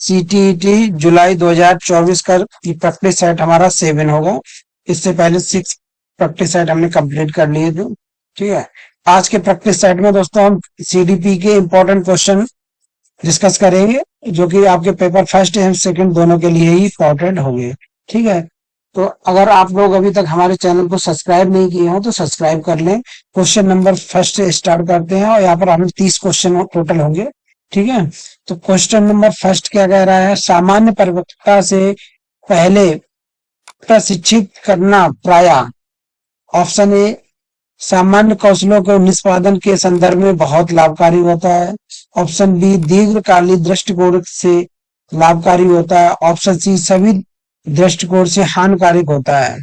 CTET जुलाई 2024 का practice set हमारा 7 होगा। इससे पहले 6 प्रैक्टिस सेट हमने कंप्लीट कर लिए थे। ठीक है, आज के प्रैक्टिस सेट में दोस्तों हम CDP के इंपॉर्टेंट क्वेश्चन डिस्कस करेंगे, जो कि आपके पेपर फर्स्ट एंड सेकंड दोनों के लिए ही इंपॉर्टेंट होंगे। ठीक है, तो अगर आप लोग अभी तक हमारे चैनल को सब्सक्राइब नहीं किए हो तो सब्सक्राइब कर लें। क्वेश्चन नंबर फर्स्ट से स्टार्ट करते हैं और यहाँ पर हमें 30 क्वेश्चन टोटल होंगे। ठीक है, तो क्वेश्चन नंबर फर्स्ट क्या कह रहा है? सामान्य परिपक्वता से पहले प्रशिक्षित करना प्राय ऑप्शन ए सामान्य कौशलों के निष्पादन के संदर्भ में बहुत लाभकारी होता है। ऑप्शन बी दीर्घकालिक दृष्टिकोण से लाभकारी होता है। ऑप्शन सी सभी दृष्टिकोण से हानिकारक होता है।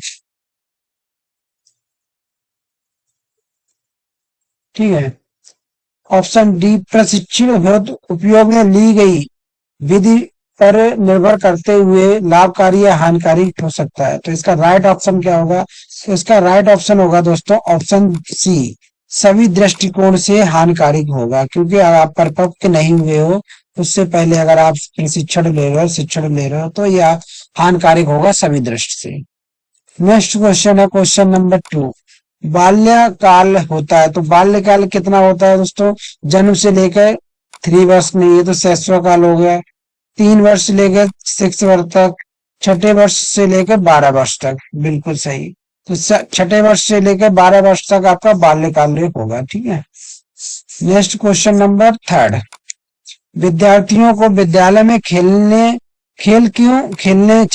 ठीक है, ऑप्शन डी प्रशिक्षण हेतु उपयोग में ली गई विधि पर निर्भर करते हुए लाभकारी या हानिकारी हो सकता है। तो इसका राइट ऑप्शन क्या होगा? तो इसका राइट ऑप्शन होगा दोस्तों ऑप्शन सी, सभी दृष्टिकोण से हानिकारक होगा। क्योंकि अगर आप परिपक्व नहीं हुए हो, उससे पहले अगर आप शिक्षण ले रहे हो तो यह हानिकारक होगा सभी दृष्टि से। नेक्स्ट क्वेश्चन है क्वेश्चन नंबर 2। बाल्यकाल होता है, तो बाल्यकाल कितना होता है दोस्तों? जन्म से लेकर 3 वर्ष नहीं, ये तो शैशव काल हो गया। 3 वर्ष से लेकर 6 वर्ष तक, छठे वर्ष से लेकर 12 वर्ष तक, बिल्कुल सही। तो छठे वर्ष से लेकर 12 वर्ष तक आपका बाल्यकाल होगा। ठीक है, नेक्स्ट क्वेश्चन नंबर 3। विद्यार्थियों को विद्यालय में खेल क्यों खेलने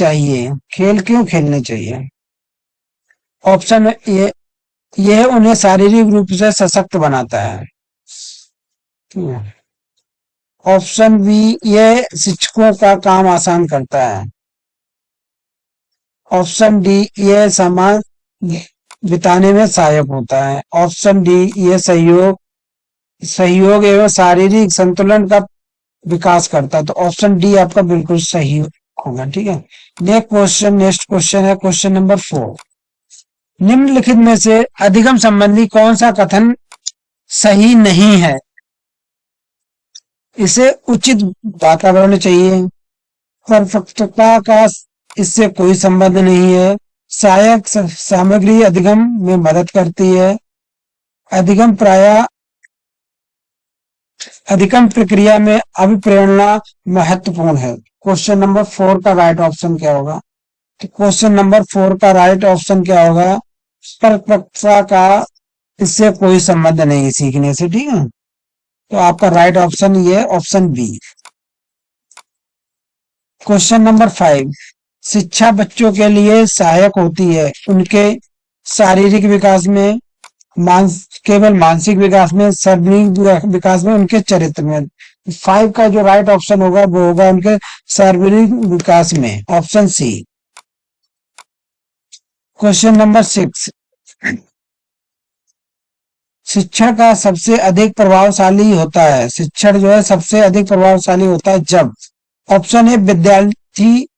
चाहिए? ऑप्शन ए, यह उन्हें शारीरिक रूप से सशक्त बनाता है। ठीक है, ऑप्शन बी, यह शिक्षकों का काम आसान करता है। ऑप्शन डी, यह समय बिताने में सहायक होता है। ऑप्शन डी, यह सहयोग एवं शारीरिक संतुलन का विकास करता है। तो ऑप्शन डी आपका बिल्कुल सही होगा। ठीक है, नेक्स्ट क्वेश्चन है क्वेश्चन नंबर 4। निम्नलिखित में से अधिगम संबंधी कौन सा कथन सही नहीं है? इसे उचित वातावरण चाहिए, परिपक्वता का इससे कोई संबंध नहीं है, सहायक सामग्री अधिगम में मदद करती है, अधिगम प्रक्रिया में अभिप्रेरणा महत्वपूर्ण है। क्वेश्चन नंबर 4 का राइट ऑप्शन क्या होगा? तो क्वेश्चन नंबर 4 का राइट ऑप्शन क्या होगा? परिपक्वता का इससे कोई संबंध नहीं सीखने से। ठीक है, तो आपका राइट ऑप्शन ये ऑप्शन बी। Question number 5। शिक्षा बच्चों के लिए सहायक होती है उनके शारीरिक विकास में, केवल मानसिक विकास में, शारीरिक विकास में, उनके चरित्र में। 5 का जो राइट ऑप्शन होगा वो होगा उनके शारीरिक विकास में, ऑप्शन सी। Question number 6। शिक्षण का सबसे अधिक प्रभावशाली होता है, शिक्षण जो है सबसे अधिक प्रभावशाली होता है जब, ऑप्शन ए विद्यार्थी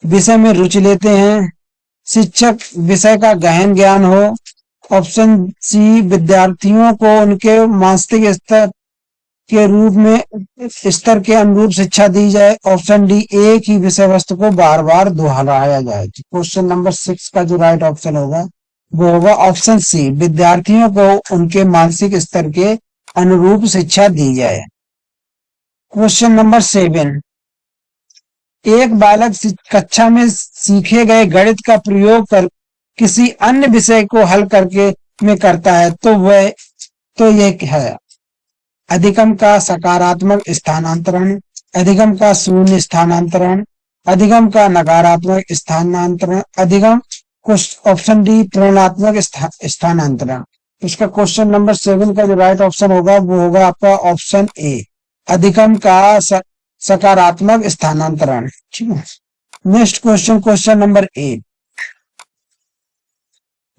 विषय में रुचि लेते हैं, शिक्षक विषय का गहन ज्ञान हो, ऑप्शन सी विद्यार्थियों को उनके मानसिक स्तर के अनुरूप शिक्षा दी जाए, ऑप्शन डी एक ही विषय वस्तु को बार बार दोहराया जाए। क्वेश्चन नंबर 6 का जो राइट ऑप्शन होगा वो होगा ऑप्शन सी, विद्यार्थियों को उनके मानसिक स्तर के अनुरूप शिक्षा दी जाए। Question number 7। एक बालक कक्षा में सीखे गए गणित का प्रयोग कर किसी अन्य विषय को हल करता है तो यह है? अधिगम का सकारात्मक स्थानांतरण, अधिगम का शून्य स्थानांतरण, अधिगम का नकारात्मक स्थानांतरण, अधिगम ऑप्शन डी प्रेरणात्मक स्थानांतरण। इसका क्वेश्चन नंबर 7 का जो राइट ऑप्शन होगा वो होगा आपका ऑप्शन ए, अधिगम का सकारात्मक स्थानांतरण। ठीक है, नेक्स्ट क्वेश्चन नंबर 8।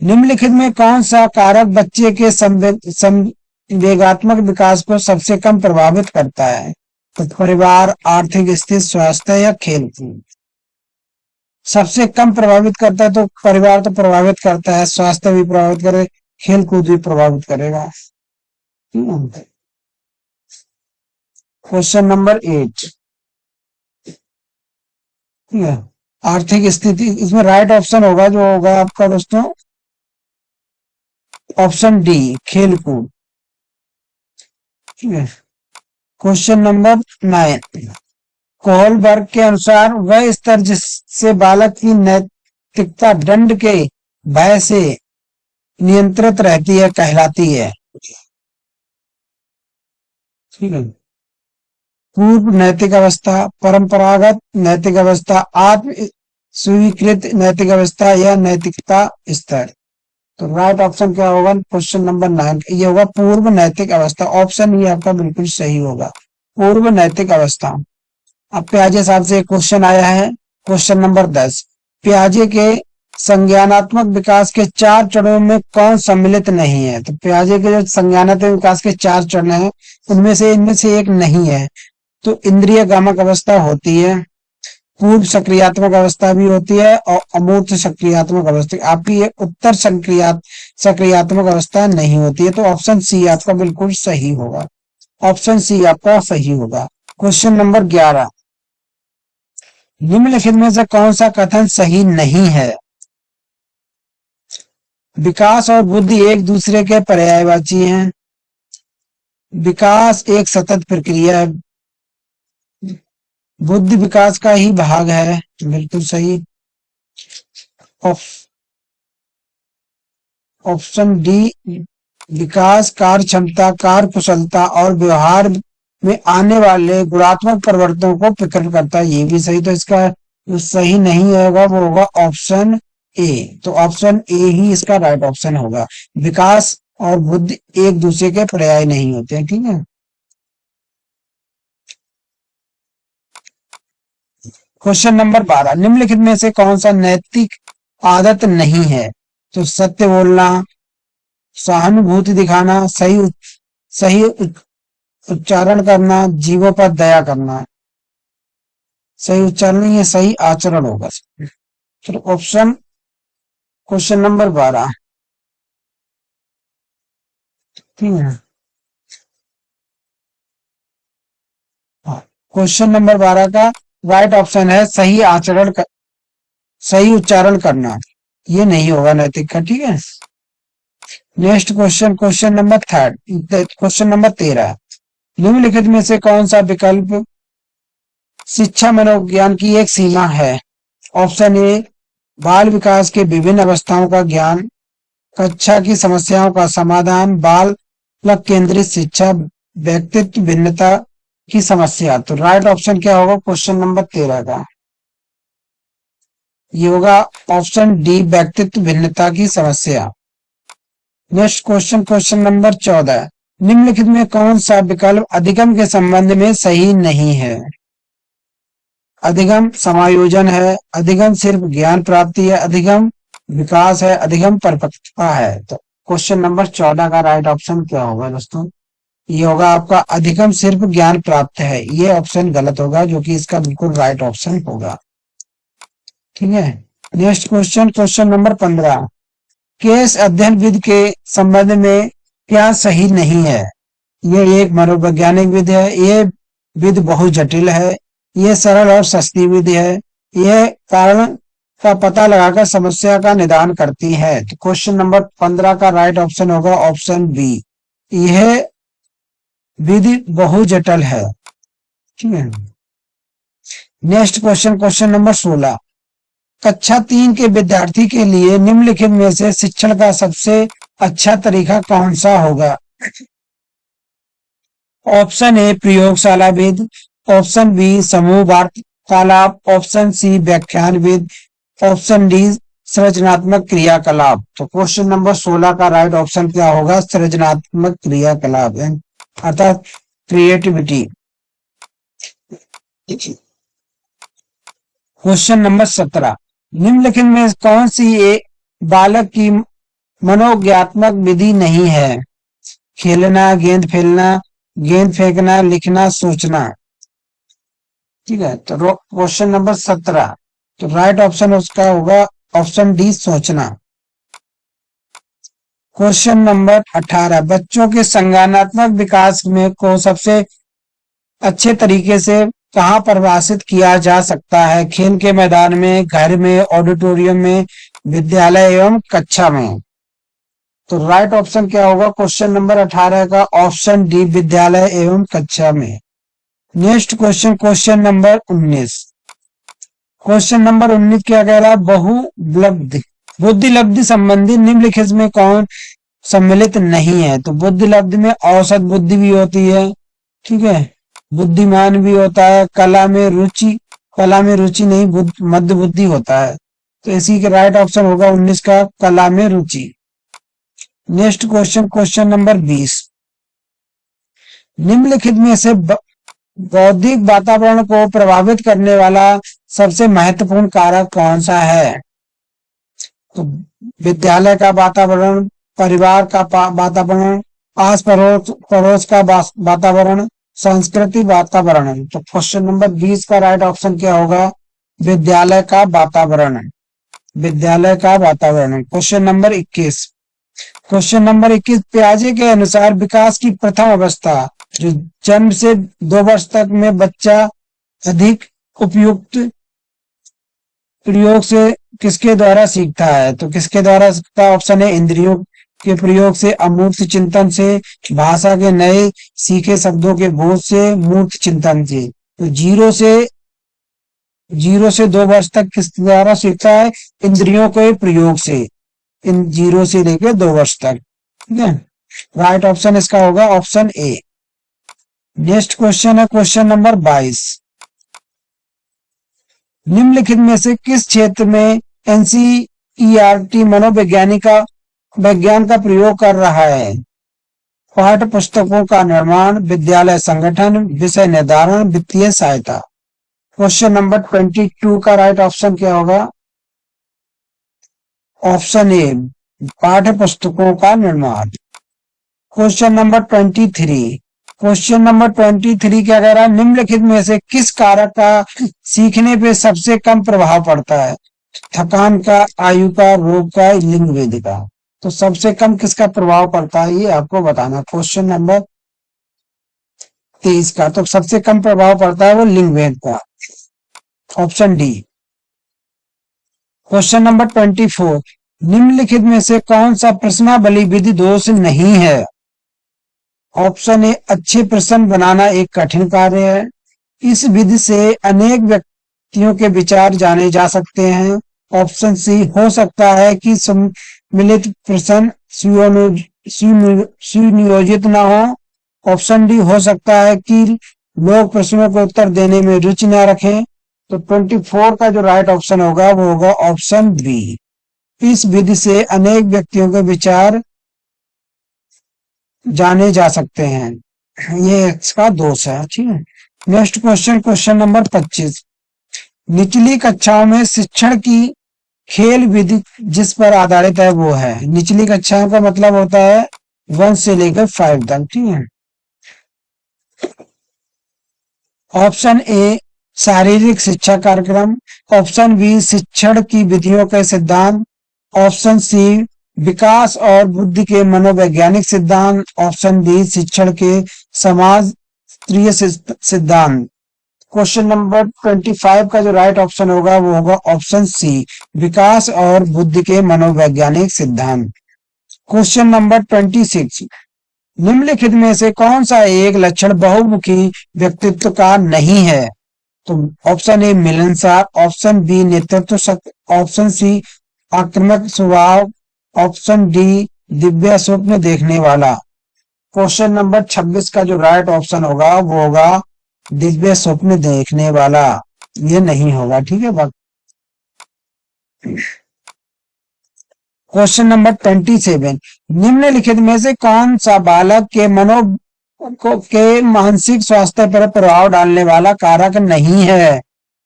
निम्नलिखित में कौन सा कारक बच्चे के संवेगात्मक विकास को सबसे कम प्रभावित करता है? तो परिवार, आर्थिक स्थिति, स्वास्थ्य या खेलकूद। सबसे कम प्रभावित करता है तो परिवार तो प्रभावित करता है, स्वास्थ्य भी प्रभावित करे, खेलकूद भी प्रभावित करेगा। Question number 8। ठीक है। आर्थिक स्थिति, इसमें राइट ऑप्शन होगा जो होगा आपका दोस्तों ऑप्शन डी, खेल कूद। ठीक है। क्वेश्चन नंबर 9, कोहलबर्ग के अनुसार वह स्तर जिससे बालक की नैतिकता दंड के भय से नियंत्रित रहती है कहलाती है। ठीक है। पूर्व नैतिक अवस्था, परंपरागत नैतिक अवस्था, आत्म स्वीकृत नैतिक अवस्था या नैतिकता स्तर। तो राइट ऑप्शन क्या होगा क्वेश्चन नंबर 9, ये होगा पूर्व नैतिक अवस्था। ऑप्शन ये आपका बिल्कुल सही होगा, पूर्व नैतिक अवस्था। अब प्याजे साहब से एक क्वेश्चन आया है, क्वेश्चन नंबर 10, प्याजे के संज्ञानात्मक विकास के 4 चरणों में कौन सम्मिलित नहीं है? तो प्याजे के जो संज्ञानात्मक विकास के 4 चरण हैं उनमें से एक नहीं है। तो इंद्रिय गामक अवस्था होती है, पूर्व सक्रियात्मक अवस्था भी होती है और अमूर्त सक्रियात्मक अवस्था। आपकी ये उत्तर सक्रियात्मक अवस्था नहीं होती है। तो ऑप्शन सी आपका बिल्कुल सही होगा, ऑप्शन सी आपका सही होगा। क्वेश्चन नंबर 11, निम्नलिखित में से कौन सा कथन सही नहीं है? विकास और बुद्धि एक दूसरे के पर्यायवाची हैं। विकास एक सतत प्रक्रिया है, बुद्धि विकास का ही भाग है। बिल्कुल सही। ऑप्शन डी, विकास कार्य क्षमता, कार्य कुशलता और व्यवहार में आने वाले गुणात्मक परिवर्तनों को प्रकट करता है, ये भी सही। तो इसका जो सही नहीं होगा वो होगा ऑप्शन ए। तो ऑप्शन ए ही इसका राइट ऑप्शन होगा। विकास और बुद्धि एक दूसरे के पर्याय नहीं होते हैं। ठीक है। क्वेश्चन नंबर 12, निम्नलिखित में से कौन सा नैतिक आदत नहीं है? तो सत्य बोलना, सहानुभूति दिखाना, सही उच्चारण करना, जीवों पर दया करना। सही उच्चारण नहीं है, सही आचरण होगा। फिर ऑप्शन क्वेश्चन नंबर 12। ठीक है। क्वेश्चन नंबर 12 का राइट ऑप्शन है सही उच्चारण करना। ये नहीं होगा नैतिक का। ठीक है। नेक्स्ट क्वेश्चन, क्वेश्चन नंबर 13, निम्नलिखित में से कौन सा विकल्प शिक्षा मनोविज्ञान की एक सीमा है? ऑप्शन ए, बाल विकास के विभिन्न अवस्थाओं का ज्ञान, कक्षा की समस्याओं का समाधान, बालक केंद्रित शिक्षा, व्यक्तित्व भिन्नता की समस्या। तो राइट ऑप्शन क्या होगा क्वेश्चन नंबर 13 का? ये होगा ऑप्शन डी, व्यक्तित्व भिन्नता की समस्या। नेक्स्ट क्वेश्चन, क्वेश्चन नंबर 14, निम्नलिखित में कौन सा विकल्प अधिगम के संबंध में सही नहीं है? अधिगम समायोजन है, अधिगम सिर्फ ज्ञान प्राप्ति है, अधिगम विकास है, अधिगम परिपक्वता है। तो क्वेश्चन नंबर 14 का राइट ऑप्शन क्या होगा दोस्तों? ये होगा आपका अधिगम सिर्फ ज्ञान प्राप्त है। ये ऑप्शन गलत होगा, जो कि इसका बिल्कुल राइट ऑप्शन होगा। ठीक है। Next question, question number 15, case अध्ययन विधि के संबंध में क्या सही नहीं है? ये एक मनोवैज्ञानिक विधि है, ये विधि बहुत जटिल है, ये सरल और सस्ती विधि है, यह कारण का पता लगाकर समस्या का निदान करती है। तो क्वेश्चन नंबर 15 का राइट ऑप्शन होगा ऑप्शन बी, यह विधि बहुत जटिल है। ठीक है। नेक्स्ट क्वेश्चन, क्वेश्चन नंबर 16, कक्षा 3 के विद्यार्थी के लिए निम्नलिखित में से शिक्षण का सबसे अच्छा तरीका कौन सा होगा? ऑप्शन ए, प्रयोगशाला विधि, ऑप्शन बी, समूह वार्तालाप, ऑप्शन सी, व्याख्यान विधि, ऑप्शन डी, सृजनात्मक क्रियाकलाप। तो क्वेश्चन नंबर 16 का राइट ऑप्शन क्या होगा? सृजनात्मक क्रियाकलाप अर्थात क्रिएटिविटी। क्वेश्चन नंबर 17, निम्नलिखित में कौन सी एक बालक की मनोज्ञात्मक विधि नहीं है? खेलना, गेंद फेलना, गेंद फेंकना, लिखना, सोचना। ठीक है। तो क्वेश्चन नंबर 17, तो राइट ऑप्शन उसका होगा ऑप्शन डी, सोचना। क्वेश्चन नंबर 18, बच्चों के संज्ञानात्मक विकास में को सबसे अच्छे तरीके से कहाँ परिभाषित किया जा सकता है? खेल के मैदान में, घर में, ऑडिटोरियम में, विद्यालय एवं कक्षा में। तो राइट ऑप्शन क्या होगा क्वेश्चन नंबर 18 का? ऑप्शन डी, विद्यालय एवं कक्षा में। Next question, question number 19। Question number 19 क्या कह रहा है? बहुलब्धि, बुद्धिलब्धि संबंधी निम्नलिखित में कौन सम्मिलित नहीं है? तो बुद्धिलब्धि में औसत बुद्धि भी होती है, ठीक है, बुद्धिमान भी होता है, कला में रुचि, कला में रुचि नहीं, मध्य बुद्धि होता है। तो इसी के राइट ऑप्शन होगा 19 का, कला में रुचि। Next question, question number 20। निम्नलिखित में से बौद्धिक वातावरण को प्रभावित करने वाला सबसे महत्वपूर्ण कारक कौन सा है? तो विद्यालय का वातावरण, परिवार का वातावरण, आस पड़ोस का वातावरण, सांस्कृतिक वातावरण। तो क्वेश्चन नंबर 20 का राइट ऑप्शन क्या होगा? विद्यालय का वातावरण, विद्यालय का वातावरण। Question number 21। क्वेश्चन नंबर 21, पियाजे के अनुसार विकास की प्रथम अवस्था जो जन्म से 2 वर्ष तक में बच्चा अधिक उपयुक्त प्रयोग से किसके द्वारा सीखता है? तो किसके द्वारा सीखता है? ऑप्शन है इंद्रियों के प्रयोग से, अमूर्त चिंतन से, भाषा के नए सीखे शब्दों के बोध से, मूर्त चिंतन से। तो 0 से 2 वर्ष तक किस द्वारा सीखता है? इंद्रियों के प्रयोग से, इन 0 से लेकर 2 वर्ष तक, ठीक है। राइट ऑप्शन इसका होगा ऑप्शन ए। नेक्स्ट क्वेश्चन है क्वेश्चन नंबर 22। निम्नलिखित में से किस क्षेत्र में एनसीईआरटी मनोविज्ञान का प्रयोग कर रहा है? पाठ्य पुस्तकों का निर्माण, विद्यालय संगठन, विषय निर्धारण, वित्तीय सहायता। क्वेश्चन नंबर 22 का राइट ऑप्शन क्या होगा? ऑप्शन ए, पाठ्य पुस्तकों का निर्माण। Question number 23। क्वेश्चन नंबर 23 क्या कह रहा है? निम्नलिखित में से किस कारक का सीखने पे सबसे कम प्रभाव पड़ता है? थकान का, आयु का, रोग का, लिंग भेद का। तो सबसे कम किसका प्रभाव पड़ता है ये आपको बताना। क्वेश्चन नंबर 23 का तो सबसे कम प्रभाव पड़ता है वो लिंग भेद का, ऑप्शन डी। Question number 24। निम्नलिखित में से कौन सा प्रश्नावली विधि दोष नहीं है? ऑप्शन ए, अच्छे प्रश्न बनाना एक कठिन कार्य है, इस विधि से अनेक व्यक्तियों के विचार जाने जा सकते हैं। ऑप्शन सी, हो सकता है कि सम्मिलित प्रश्न सुनियोजित न हो। ऑप्शन डी, हो सकता है कि लोग प्रश्नों को उत्तर देने में रुचि न रखें। तो 24 का जो राइट ऑप्शन होगा वो होगा ऑप्शन बी, इस विधि से अनेक व्यक्तियों के विचार जाने जा सकते हैं, ये इसका दोष है, ठीक है। Next question, question number 25। निचली कक्षाओं में शिक्षण की खेल विधि जिस पर आधारित है वो है। निचली कक्षाओं का मतलब होता है 1 से लेकर 5 तक, ठीक है। ऑप्शन ए, शारीरिक शिक्षा कार्यक्रम। ऑप्शन बी, शिक्षण की विधियों के सिद्धांत। ऑप्शन सी, विकास और बुद्धि के मनोवैज्ञानिक सिद्धांत। ऑप्शन डी, शिक्षण के समाजशास्त्रीय सिद्धांत। क्वेश्चन नंबर 25 का जो राइट ऑप्शन होगा वो होगा ऑप्शन सी, विकास और बुद्धि के मनोवैज्ञानिक सिद्धांत। Question number 26। निम्नलिखित में से कौन सा एक लक्षण बहुमुखी व्यक्तित्व का नहीं है? तो ऑप्शन ए, मिलनसार। ऑप्शन बी, नेतृत्व शक्ति। ऑप्शन सी, आक्रामक स्वभाव। ऑप्शन डी, दिव्य स्वप्न देखने वाला। क्वेश्चन नंबर 26 का जो राइट ऑप्शन होगा वो होगा दिव्य स्वप्न देखने वाला, ये नहीं होगा, ठीक है। Question number 27। निम्नलिखित में से कौन सा बालक के मानसिक स्वास्थ्य पर प्रभाव डालने वाला कारक नहीं है?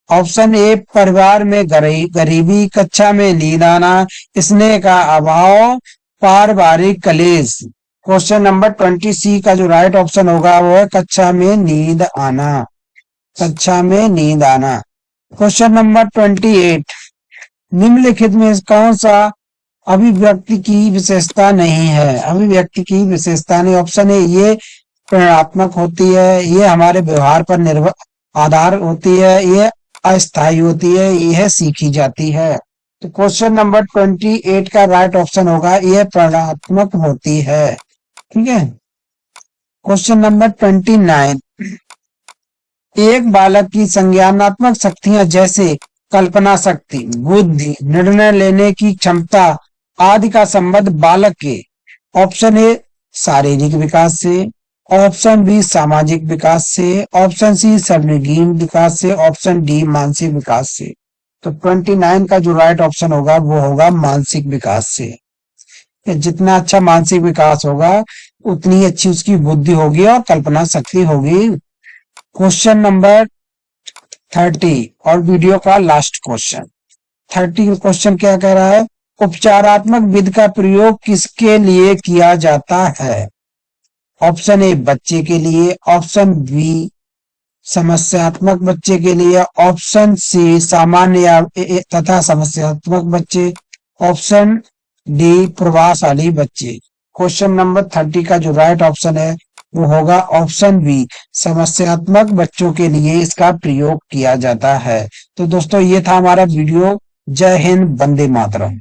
ऑप्शन ए, परिवार में गरीबी, कक्षा में नींद आना, स्नेह का अभाव, पारिवारिक कलेश। क्वेश्चन नंबर 20 का जो राइट ऑप्शन होगा वो है कक्षा में नींद आना, कक्षा में नींद आना। Question number 28। निम्नलिखित में कौन सा अभिव्यक्ति की विशेषता नहीं है? अभिव्यक्ति की विशेषता नहीं। ऑप्शन ए, ये प्रेरणात्मक होती है, ये हमारे व्यवहार पर आधार होती है, ये अस्थायी होती है, यह सीखी जाती है। तो क्वेश्चन नंबर 28 का राइट ऑप्शन होगा यह परिणात्मक होती है। ठीक है। क्वेश्चन नंबर 29, एक बालक की संज्ञानात्मक शक्तियां जैसे कल्पना शक्ति, बुद्धि, निर्णय लेने की क्षमता आदि का संबंध बालक के ऑप्शन ए शारीरिक विकास से, ऑप्शन बी सामाजिक विकास से, ऑप्शन सी सर्वांगीण विकास से, ऑप्शन डी मानसिक विकास से। तो 29 का जो राइट ऑप्शन होगा वो होगा मानसिक विकास से। जितना अच्छा मानसिक विकास होगा उतनी अच्छी उसकी बुद्धि होगी और कल्पना शक्ति होगी। क्वेश्चन नंबर 30 और वीडियो का लास्ट क्वेश्चन। 30 क्वेश्चन क्या कह रहा है, उपचारात्मक विधि का प्रयोग किसके लिए किया जाता है? ऑप्शन ए बच्चे के लिए, ऑप्शन बी समस्यात्मक बच्चे के लिए, ऑप्शन सी सामान्य तथा समस्यात्मक बच्चे, ऑप्शन डी प्रभावशाली बच्चे। क्वेश्चन नंबर 30 का जो राइट ऑप्शन है वो होगा ऑप्शन बी, समस्यात्मक बच्चों के लिए इसका प्रयोग किया जाता है। तो दोस्तों ये था हमारा वीडियो। जय हिंद, वंदे मातरम।